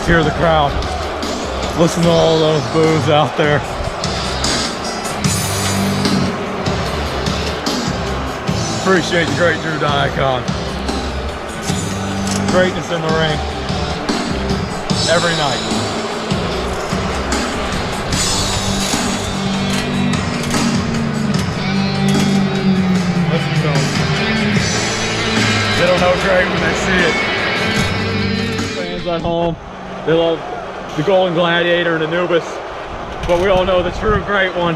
hear the crowd. Listen to all those boos out there. Appreciate the great Drew Diacon. Greatness in the ring every night. Listen to them. They don't know great when they see it. Fans at home, they love the Golden Gladiator and Anubis, but we all know the true great one,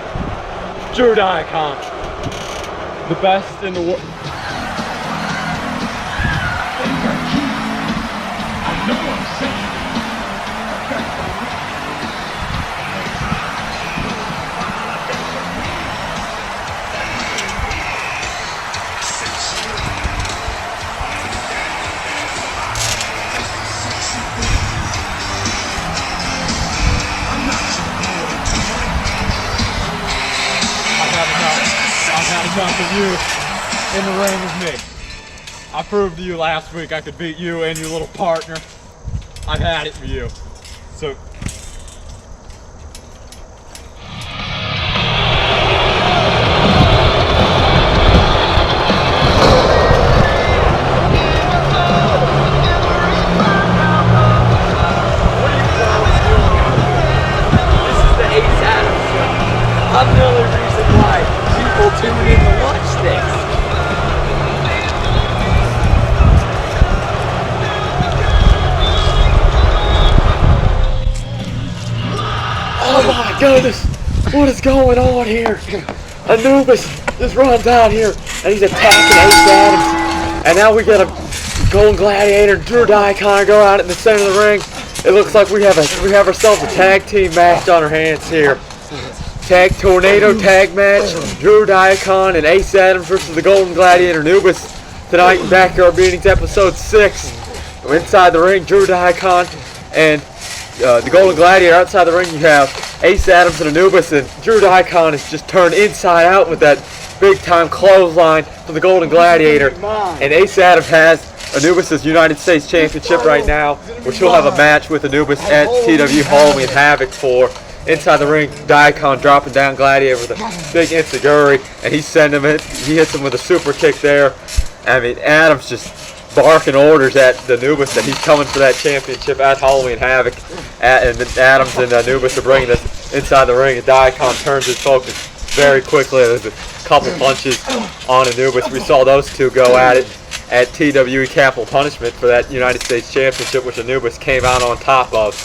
Drew Diacon. The best in the world. Enough of you in the ring with me. I proved to you last week I could beat you and your little partner. I've had it for you. So this is the Ace Adams show. I'm the only reason why people tune in to watch this. Oh my goodness, what is going on here? Anubis just runs out here and he's attacking Ace Adams. And now we got a Golden Gladiator and Drew Diacon go out in the center of the ring. It looks like we have ourselves a tag team match on our hands here. Tornado tag match, Drew Diacon and Ace Adams versus the Golden Gladiator Anubis tonight in Backyard Beatings episode 6. Inside the ring, Drew Diacon and the Golden Gladiator. Outside the ring you have Ace Adams and Anubis, and Drew Diacon is just turned inside out with that big time clothesline from the Golden Gladiator. And Ace Adams has Anubis' United States Championship right now, which he'll have a match with Anubis at TWE Halloween Havoc for. Inside the ring, Diacon dropping down Gladiator with a big enziguri, and he's sending him it. He hits him with a super kick there. I mean, Adams just barking orders at the Anubis that he's coming for that championship at Halloween Havoc. And then Adams and Anubis are bringing this inside the ring, and Diacon turns his focus very quickly. There's a couple punches on Anubis. We saw those two go at it at TWE Capital Punishment for that United States Championship, which Anubis came out on top of.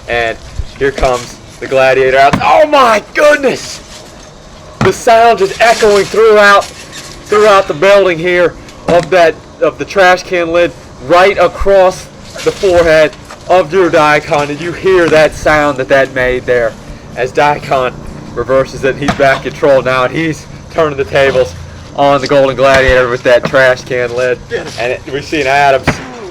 And here comes the Gladiator out. Oh my goodness! The sound is echoing throughout the building here of the trash can lid right across the forehead of Drew Diacon, and you hear that sound that made there as Diacon reverses it. He's back in control now, and he's turning the tables on the Golden Gladiator with that trash can lid. And we've seen Adams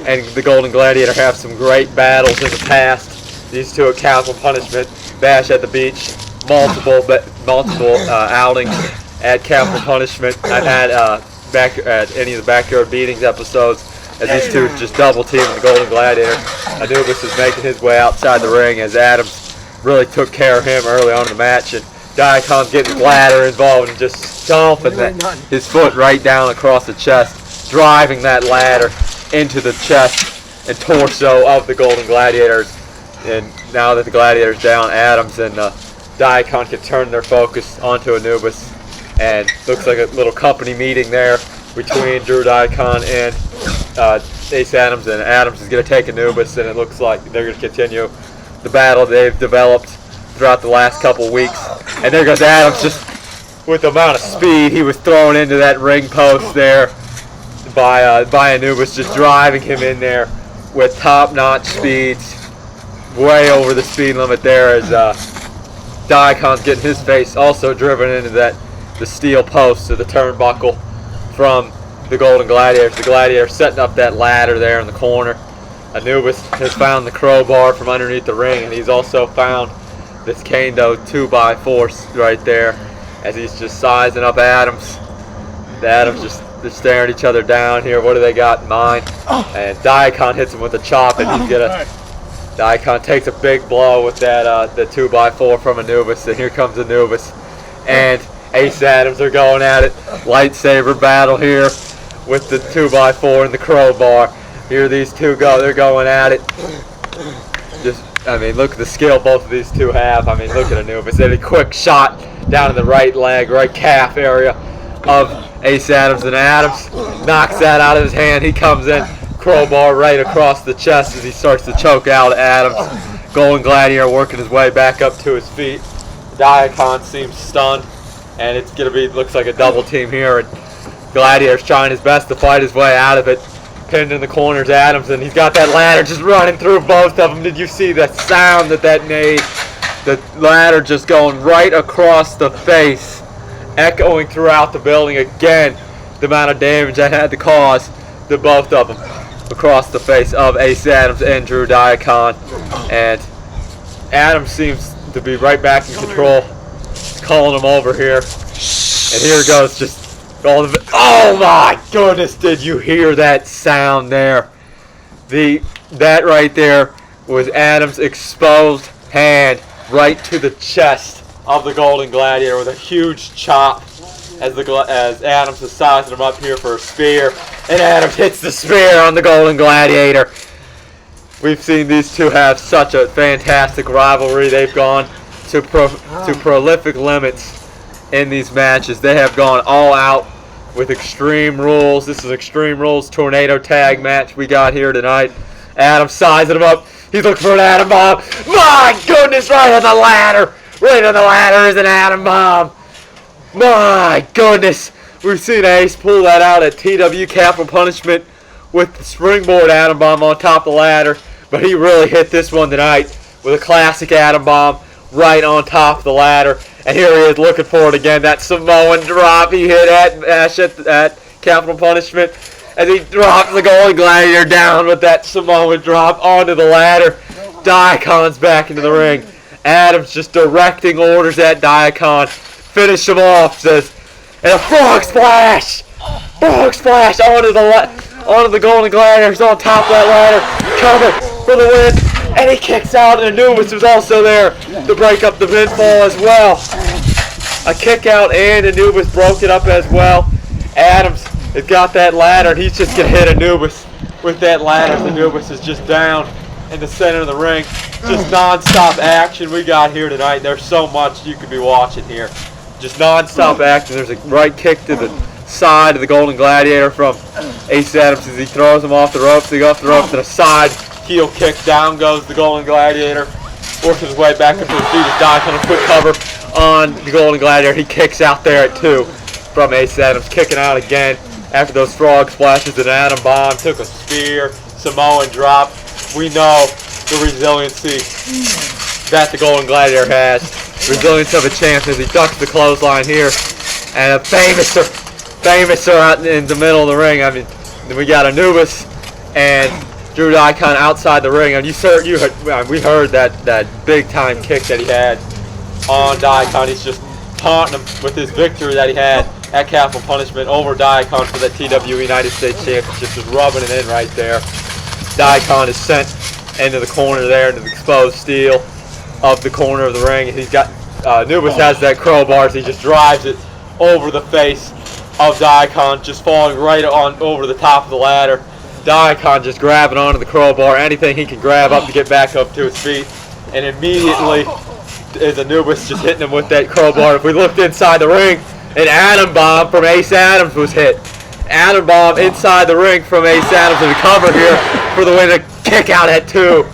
and the Golden Gladiator have some great battles in the past. These two at Capital Punishment, Bash at the Beach, multiple outings at Capital Punishment. I've had back at any of the Backyard Beatings episodes as these two just double teaming the Golden Gladiator. Anubis is making his way outside the ring as Adams really took care of him early on in the match, and Diacon's getting his ladder involved and just stomping his foot right down across the chest, driving that ladder into the chest and torso of the Golden Gladiators. And now that the Gladiator's down, Adams and Diacon can turn their focus onto Anubis. And looks like a little company meeting there between Drew Diacon and Ace Adams. And Adams is going to take Anubis, and it looks like they're going to continue the battle they've developed throughout the last couple weeks. And there goes Adams, just with the amount of speed he was thrown into that ring post there by Anubis, just driving him in there with top-notch speeds. Way over the speed limit there as Diacon's getting his face also driven into the steel post of the turnbuckle from the Golden Gladiators. The Gladiator setting up that ladder there in the corner. Anubis has found the crowbar from underneath the ring, and he's also found this Kendo 2x4 right there as he's just sizing up Adams. The Adams just they're staring each other down here. What do they got in mind? And Diacon hits him with a chop, and he's gonna Daikon takes a big blow with that the 2x4 from Anubis, and here comes Anubis and Ace Adams are going at it. Lightsaber battle here with the 2x4 and the crowbar. Here these two go. They're going at it. I mean, look at the skill both of these two have. I mean, look at Anubis. They had a quick shot down in the right leg, right calf area of Ace Adams, and Adams knocks that out of his hand. He comes in, crowbar right across the chest as he starts to choke out Adams. Golden Gladiator working his way back up to his feet. Daikon seems stunned, and it's gonna be, looks like a double team here. And Gladiator's trying his best to fight his way out of it. Pinned in the corners, Adams, and he's got that ladder just running through both of them. Did you see the sound that made? The ladder just going right across the face, echoing throughout the building again. The amount of damage that had to cause to both of them across the face of Ace Adams and Drew Daikon. And Adams seems to be right back in control, calling him over here. And here it goes, just all of it. Oh my goodness, did you hear that sound there? That right there was Adams' exposed hand right to the chest of the Golden Gladiator with a huge chop as Adams is sizing him up here for a spear. And Adams hits the spear on the Golden Gladiator. We've seen these two have such a fantastic rivalry. They've gone to prolific limits in these matches. They have gone all out with Extreme Rules. This is Extreme Rules Tornado Tag match we got here tonight. Adams sizing him up. He's looking for an Atom Bomb. My goodness, right on the ladder. Right on the ladder is an Atom Bomb. My goodness. We've seen Ace pull that out at TW Capital Punishment with the springboard Atom Bomb on top of the ladder. But he really hit this one tonight with a classic Atom Bomb right on top of the ladder. And here he is looking for it again. That Samoan drop he hit at Capital Punishment. As he drops the Golden Gladiator down with that Samoan drop onto the ladder. Daikon's back into the ring. Adams just directing orders at Daikon. Finish him off, says. And a frog splash! Frog splash onto the Golden Gladiator. He's on top of that ladder. Cover for the win. And he kicks out, and Anubis was also there to break up the pinfall as well. A kick out, and Anubis broke it up as well. Adams has got that ladder, and he's just going to hit Anubis with that ladder. Anubis is just down in the center of the ring. Just non-stop action we got here tonight. There's so much you could be watching here. Just non-stop action. There's a right kick to the side of the Golden Gladiator from Ace Adams as he throws him off the ropes. They go off the ropes to the side. Heel kick, down goes the Golden Gladiator. Working his way back up to his feet as Daikon, a quick cover on the Golden Gladiator. He kicks out there at 2 from Ace Adams. Kicking out again after those frog splashes. An Atom Bomb, took a spear, Samoan drop. We know the resiliency that the Golden Gladiator has. Resilience of a champ as he ducks the clothesline here. And a famouser out in the middle of the ring. I mean, we got Anubis and Drew Daikon outside the ring, and we heard that big time kick that he had on Daikon. He's just taunting him with his victory that he had at Capital Punishment over Daikon for the TWE United States Championship. Just rubbing it in right there. Daikon is sent into the corner there, into the exposed steel of the corner of the ring. And he's got Anubis has that crowbar, so he just drives it over the face of Daikon, just falling right on over the top of the ladder. Daikon just grabbing onto the crowbar, anything he can grab up to get back up to his feet. And immediately is Anubis just hitting him with that crowbar. If we looked inside the ring, an Atom Bomb from Ace Adams was hit. Atom Bomb inside the ring from Ace Adams to cover here for the win. A kick out at 2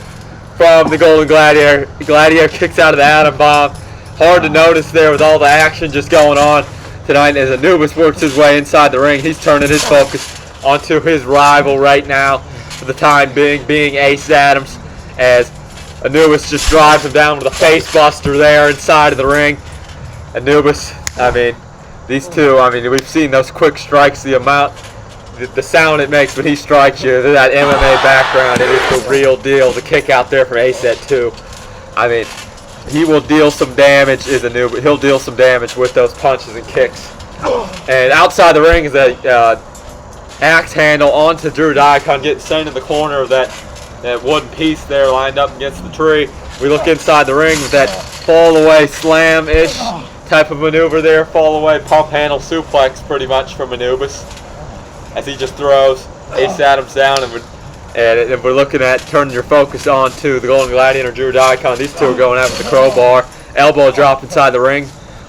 from the Golden Gladiator. The Gladiator kicks out of the Atom Bomb. Hard to notice there with all the action just going on tonight as Anubis works his way inside the ring. He's turning his focus onto his rival right now for the time being Ace Adams, as Anubis just drives him down with a face buster there inside of the ring. Anubis, I mean, these two, I mean, we've seen those quick strikes, the amount, the sound it makes when he strikes you, that MMA background, it is the real deal. The kick out there from Ace at 2. I mean, he will deal some damage, he'll deal some damage with those punches and kicks. And outside the ring is a axe handle onto Drew Daikon, getting sent in the corner of that that wooden piece there lined up against the tree. We look inside the ring with that fall away slam-ish type of maneuver there. Fall away pump handle suplex pretty much from Anubis as he just throws Ace Adams down, and we're looking at turning your focus on to the Golden Gladiator, Drew Daikon. These two are going after the crowbar. Elbow drop inside the ring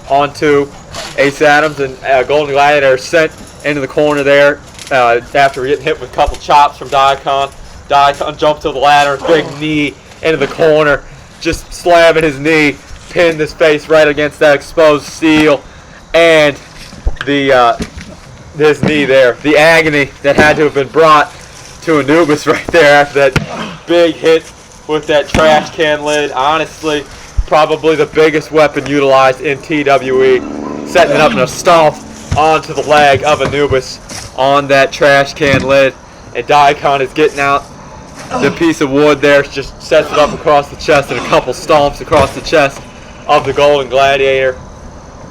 onto Ace Adams, and Golden Gladiator sent into the corner there after getting hit with a couple chops from Daikon. Daikon jumped to the ladder, big knee into the corner, just slamming his knee, pinned his face right against that exposed steel, and his knee there. The agony that had to have been brought to Anubis right there after that big hit with that trash can lid. Honestly, probably the biggest weapon utilized in TWE, setting it up in a stomp onto the leg of Anubis on that trash can lid, and Daikon is getting out the piece of wood there, just sets it up across the chest, and a couple stomps across the chest of the Golden Gladiator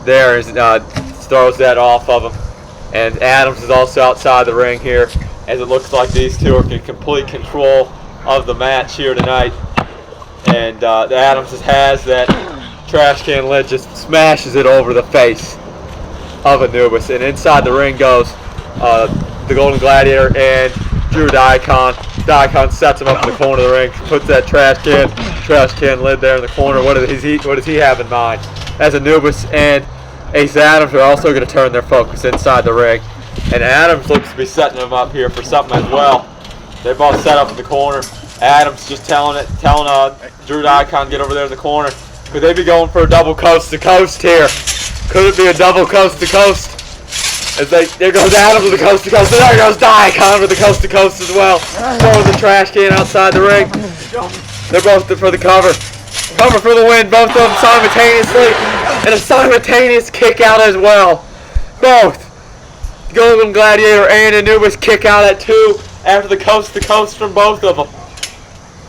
there, throws that off of him. And Adams is also outside the ring here, as it looks like these two are in complete control of the match here tonight. And Adams has that trash can lid, just smashes it over the face of Anubis. And inside the ring goes the Golden Gladiator and Drew Daikon. Daikon sets him up in the corner of the ring, puts that trash can lid there in the corner. What does he have in mind? As Anubis and Ace Adams are also going to turn their focus inside the ring. And Adams looks to be setting them up here for something as well. They're both set up in the corner. Adams just telling Drew Daikon, get over there in the corner. Could they be going for a double coast to coast here? Could it be a double coast to coast? There goes Adams with the coast to coast, and there goes Daikon with the coast to coast as well. Throwing the trash can outside the ring. They're both for the cover. Cover for the win, both of them simultaneously, and a simultaneous kick out as well. Both Golden Gladiator and Anubis kick out at 2 after the coast to coast from both of them.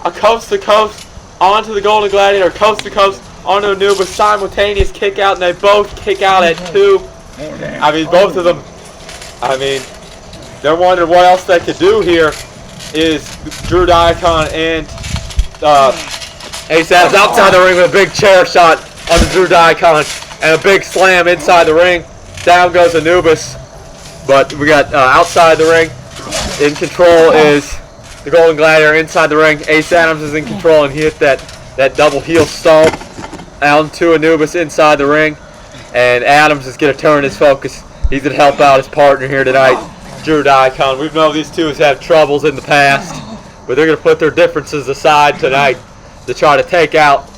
A coast to coast onto the Golden Gladiator, coast to coast onto Anubis, simultaneous kick out, and they both kick out at 2. I mean, both of them, they're wondering what else they could do here. Is Drew Daikon and Ace Adams outside the ring with a big chair shot on the Drew Daikon and a big slam inside the ring. Down goes Anubis, but we got outside the ring. In control is the Golden Gladiator. Inside the ring, Ace Adams is in control, and he hit that double heel stomp onto Anubis inside the ring. And Adams is going to turn his focus. He's going to help out his partner here tonight, Drew Daikon. We know these two have had troubles in the past, but they're going to put their differences aside tonight to try to take out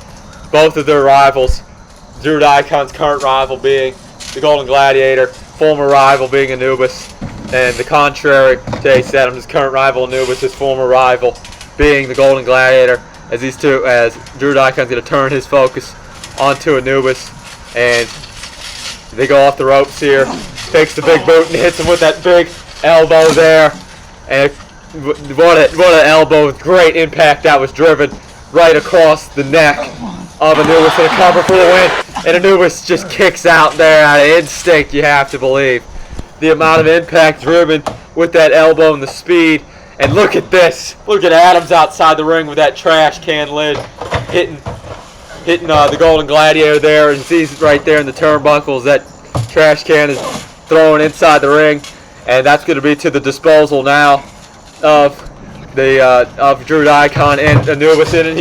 both of their rivals. Drew Daikon's current rival being the Golden Gladiator, former rival being Anubis, and the contrary to Ace Adams' current rival Anubis, his former rival being the Golden Gladiator. As Drew Daikon's going to turn his focus onto Anubis, and they go off the ropes here. Takes the big boot and hits him with that big elbow there. And what an elbow with great impact that was driven right across the neck of Anubis, and a cover for the win. And Anubis just kicks out there out of instinct, you have to believe. The amount of impact driven with that elbow and the speed. And look at this. Look at Adams outside the ring with that trash can lid hitting the Golden Gladiator there, and sees right there in the turnbuckles that trash can is thrown inside the ring, and that's going to be to the disposal now of Drew Daikon and Anubis. And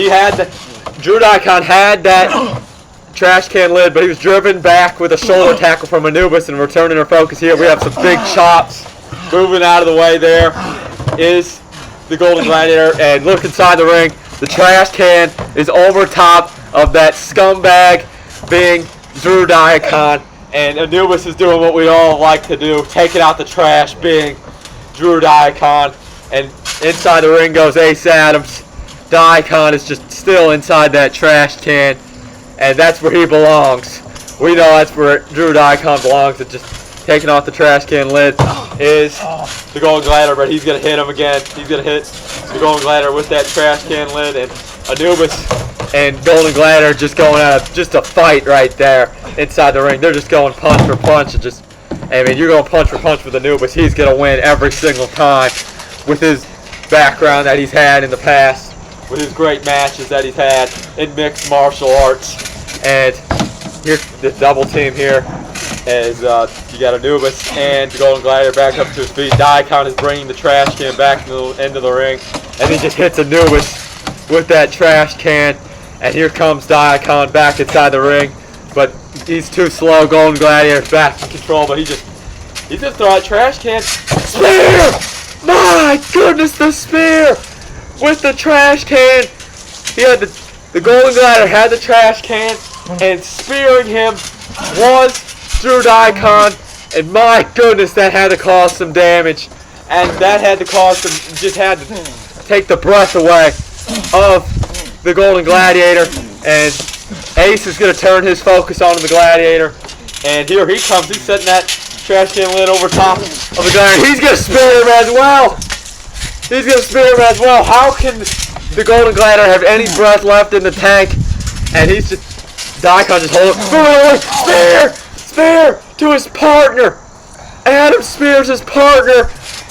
Drew Daikon had that trash can lid, but he was driven back with a shoulder tackle from Anubis, and returning our focus here. We have some big chops moving out of the way. There is the Golden Gladiator, and look inside the ring. The trash can is over top of that scumbag being Drew Daikon, and Anubis is doing what we all like to do, taking out the trash being Drew Daikon. And inside the ring goes Ace Adams. Daikon is just still inside that trash can, and that's where he belongs. We know that's where Drew Daikon belongs, and just taking off the trash can lid is the Golden Gladiator, but he's going to hit him again. He's going to hit the Golden Gladiator with that trash can lid, and Anubis and Golden Gladiator just going at just a fight right there inside the ring. They're just going punch for punch, and you're going punch for punch with Anubis. He's going to win every single time with his background that he's had in the past with his great matches that he's had in mixed martial arts. And here's the double team here as you got Anubis and the Golden Gladiator back up to his feet. Daikon is bringing the trash can back into the ring, and he just hits Anubis with that trash can. And here comes Daikon back inside the ring, but he's too slow. Golden Gladiator's back in control, but he just throw a trash can. Spear! My goodness, the spear with the trash can. He had the Golden Gladiator had the trash can, and spearing him was Drew Daikon, and my goodness, that had to cause some damage, and that had to cause some, just had to take the breath away of the Golden Gladiator. And Ace is going to turn his focus onto the Gladiator, and here he comes. He's setting that trash can lid over top of the Gladiator. He's going to spear him as well. He's going to spear him as well. How can the Golden Gladiator have any breath left in the tank? And he's just, Daikon just hold it. Spear! Spear to his partner. Adam spears his partner,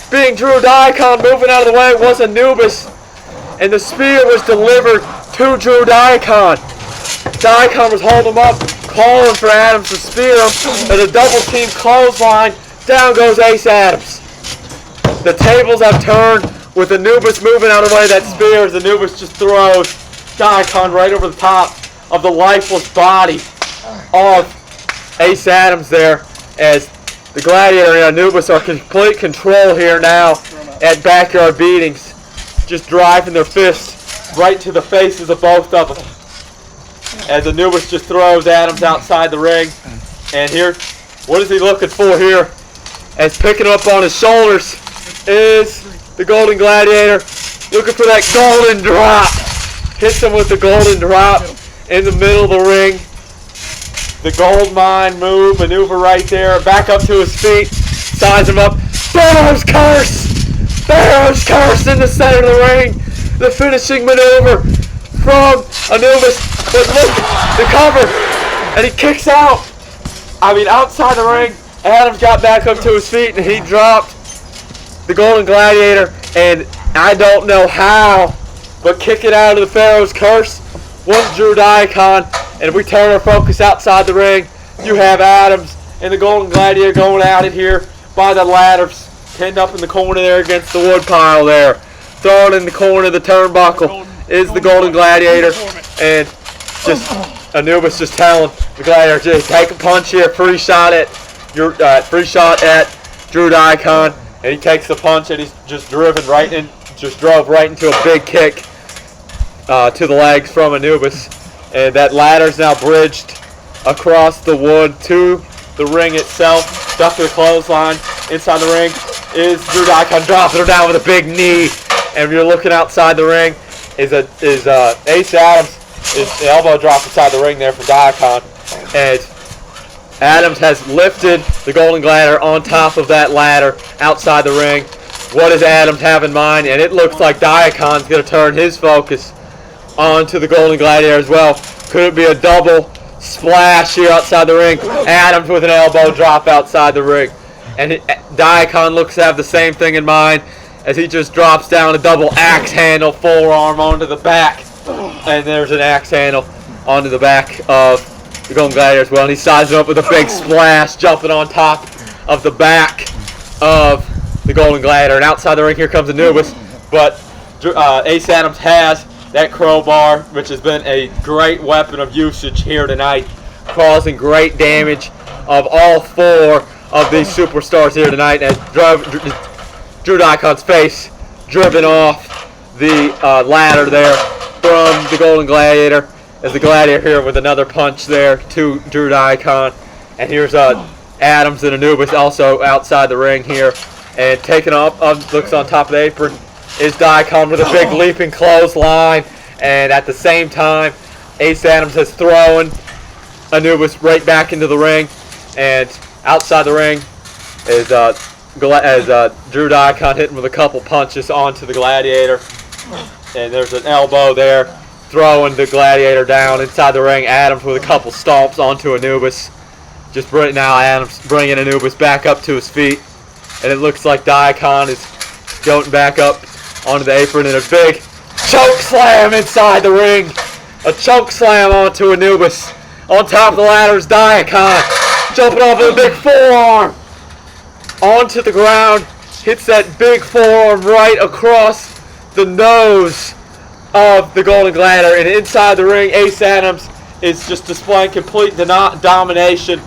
being Drew Daikon. Moving out of the way was Anubis, and the spear was delivered to Drew Daikon. Daikon was holding him up, calling for Adams to spear him, and a double team clothesline. Down goes Ace Adams. The tables have turned with Anubis moving out of the way of that spear as Anubis just throws Daikon right over the top of the lifeless body of Ace Adams there, as the Gladiator and Anubis are in complete control here now at Backyard Beatings, just driving their fists right to the faces of both of them, as Anubis just throws Adams outside the ring. And here, what is he looking for here? As picking up on his shoulders is the Golden Gladiator, looking for that golden drop. Hits him with the golden drop in the middle of the ring. The gold mine maneuver right there. Back up to his feet, size him up. Pharaoh's Curse! Pharaoh's Curse in the center of the ring. The finishing maneuver from Anubis. But look, the cover, and he kicks out. I mean, outside the ring, Adams got back up to his feet, and he dropped the Golden Gladiator. And I don't know how, but kicking out of the Pharaoh's Curse was Drew Daikon. And if we turn our focus outside the ring, you have Adams and the Golden Gladiator going out in here by the ladders, pinned up in the corner there against the wood pile there. Thrown in the corner of the turnbuckle is the Golden Gladiator, and just Anubis just telling the Gladiator, just take a punch here, free shot at Drew Daikon, and he takes the punch, and he's just drove right into a big kick to the legs from Anubis. And that ladder's now bridged across the wood to the ring itself. Stuck to the clothesline. Inside the ring is Drew Daikon, dropping her down with a big knee. And if you're looking outside the ring, is Ace Adams. Is the elbow drop inside the ring there for Daikon. And Adams has lifted the Golden Gladiator on top of that ladder outside the ring. What does Adams have in mind? And it looks like Daikon's going to turn his focus onto the Golden Gladiator as well. Could it be a double splash here outside the ring? Adams with an elbow drop outside the ring. And Daikon looks to have the same thing in mind as he just drops down a double axe handle forearm onto the back. And there's an axe handle onto the back of the Golden Gladiator as well. And he sizes up with a big splash, jumping on top of the back of the Golden Gladiator. And outside the ring, here comes Anubis. But Ace Adams has that crowbar, which has been a great weapon of usage here tonight, causing great damage of all four of these superstars here tonight, as Drew Daikon's face driven off the ladder there from the Golden Gladiator, as the Gladiator here with another punch there to Drew Daikon. And here's Adams and Anubis also outside the ring here, and taking up, looks on top of the apron, is Daikon with a big leaping clothesline. And at the same time, Ace Adams has thrown Anubis right back into the ring. And outside the ring is Drew Daikon hitting with a couple punches onto the Gladiator. And there's an elbow there, throwing the Gladiator down inside the ring. Adams with a couple stomps onto Anubis. Just right now, Adams bringing Anubis back up to his feet. And it looks like Daikon is going back up onto the apron, and a big choke slam inside the ring. A choke slam onto Anubis. On top of the ladder is Diacon, jumping off with a big forearm onto the ground. Hits that big forearm right across the nose of the Golden Gladiator, and inside the ring, Ace Adams is just displaying complete domination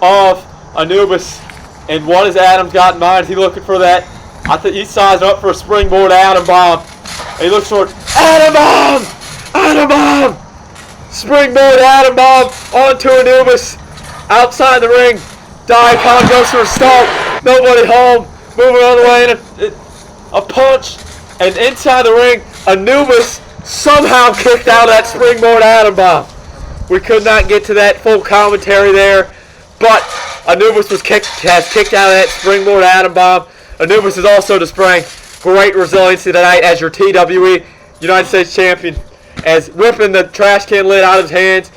of Anubis. And what has Adams got in mind? Is he looking for that? I think he's sizing up for a springboard Adam Bomb. And he looks for Adam Bomb! Adam Bomb! Springboard Adam Bomb onto Anubis. Outside the ring, Diacon goes for a stomp. Nobody home. Moving on the way, and a punch. And inside the ring, Anubis somehow kicked out that springboard Adam Bomb. We could not get to that full commentary there, but Anubis has kicked out of that springboard Adam Bomb. Anubis is also displaying great resiliency tonight as your TWE United States Champion. As ripping the trash can lid out of his hands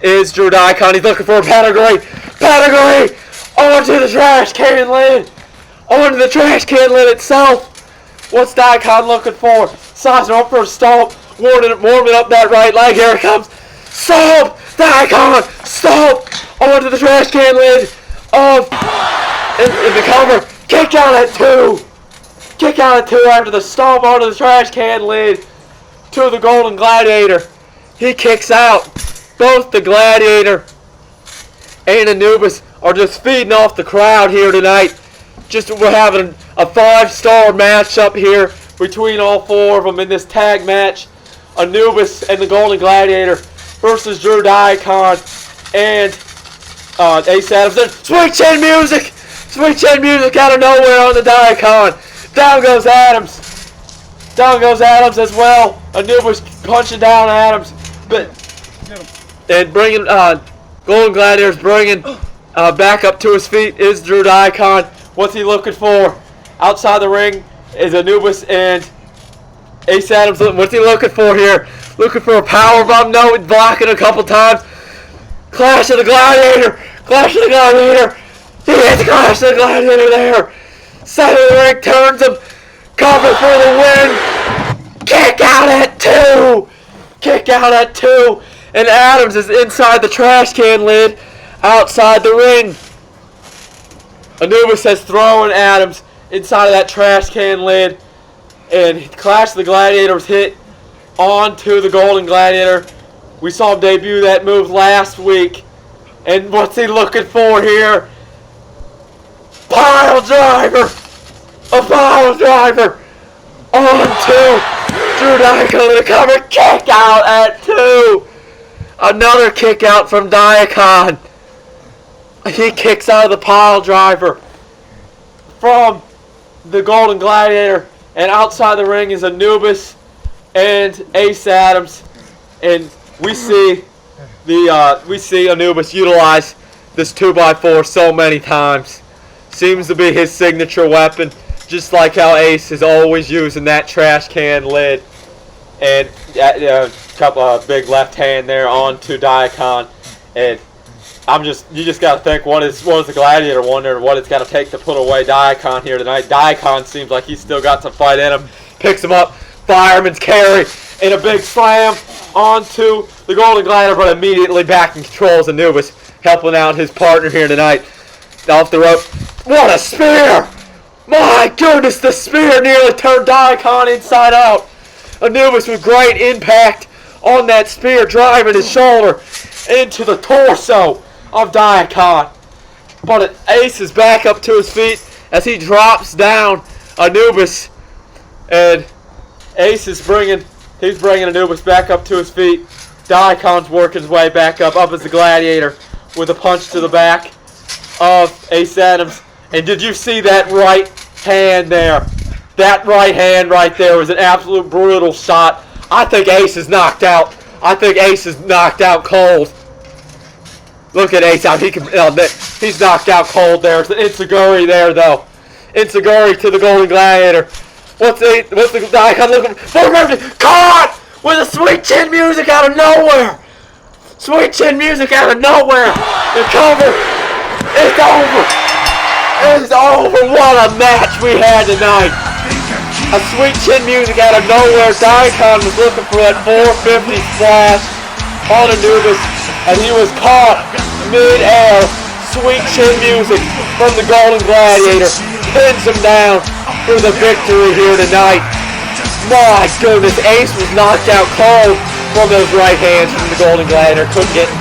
is Drew Diacon. He's looking for a pedigree. Pedigree onto the trash can lid. Onto the trash can lid itself. What's Diacon looking for? Sizing up for a stomp. Warming up that right leg. Here it comes. Stomp! Diacon! Stomp! Onto the trash can lid of in the cover. Kick out at 2. Kick out at 2 after the stomp onto the trash can lid to the Golden Gladiator. He kicks out. Both the Gladiator and Anubis are just feeding off the crowd here tonight. We're having a 5-star matchup here between all 4 of them in this tag match. Anubis and the Golden Gladiator versus Drew Diacon and Ace Adams. Then Sweet Chin Music! Sweet Chin Music out of nowhere on the Diacon. Down goes Adams. Down goes Adams as well. Anubis punching down Adams. And bringing, Golden Gladiator's bringing back up to his feet is Drew Diacon. What's he looking for? Outside the ring is Anubis and Ace Adams. What's he looking for here? Looking for a powerbomb? No, blocking a couple times. Clash of the Gladiator. Clash of the Gladiator. He hits Clash of the Gladiator there. Side of the ring turns him. Cover for the win. Kick out at 2. Kick out at 2. And Adams is inside the trash can lid outside the ring. Anubis has thrown Adams inside of that trash can lid. And Clash of the Gladiators hit onto the Golden Gladiator. We saw him debut that move last week. And what's he looking for here? Pile driver! A pile driver! Onto Drew Diacon in the cover. Kick out at 2. Another kick out from Diacon. He kicks out of the pile driver from the Golden Gladiator. And outside the ring is Anubis and Ace Adams. And we see Anubis utilize this 2x4 so many times. Seems to be his signature weapon, just like how Ace is always using that trash can lid. And a couple of big left hand there onto Diacon. And you just got to think, what is the Gladiator wondering what it's got to take to put away Diacon here tonight. Diacon seems like he's still got some fight in him. Picks him up, fireman's carry, and a big slam onto the Golden Gladiator, but immediately back and controls Anubis, helping out his partner here tonight. Off the rope. What a spear! My goodness, the spear nearly turned Diacon inside out. Anubis with great impact on that spear, driving his shoulder into the torso of Diacon. But Ace is back up to his feet as he drops down Anubis. And Ace is bringing Anubis back up to his feet. Diacon's working his way back up as the Gladiator with a punch to the back of Ace Adams. And did you see that right hand there? That right hand right there was an absolute brutal shot. I think Ace is knocked out. I think Ace is knocked out cold. Look at Ace out. He's knocked out cold there. It's an Enziguri there, though. Enziguri to the Golden Gladiator. What's the Diacon looking for? Caught with a Sweet Chin Music out of nowhere. Sweet Chin Music out of nowhere. The cover. It's over. It's over. What a match we had tonight. A sweet chin music out of nowhere. Diacon was looking for that 450 splash on Anubis, and he was caught mid-air. Sweet chin music from the Golden Gladiator pins him down for the victory here tonight. My goodness, Ace was knocked out cold from those right hands from the Golden Gladiator. Couldn't get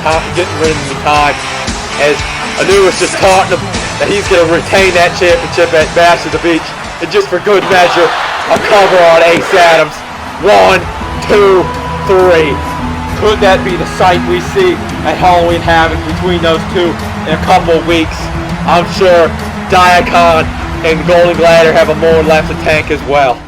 rid of him in time, as Anubis just taunting him that he's going to retain that championship at Bash at the Beach. And just for good measure, a cover on Ace Adams. 1, 2, 3. Could that be the sight we see at Halloween Havoc between those two in a couple of weeks? I'm sure Diacon and Golden Gladiator have a more left to tank as well.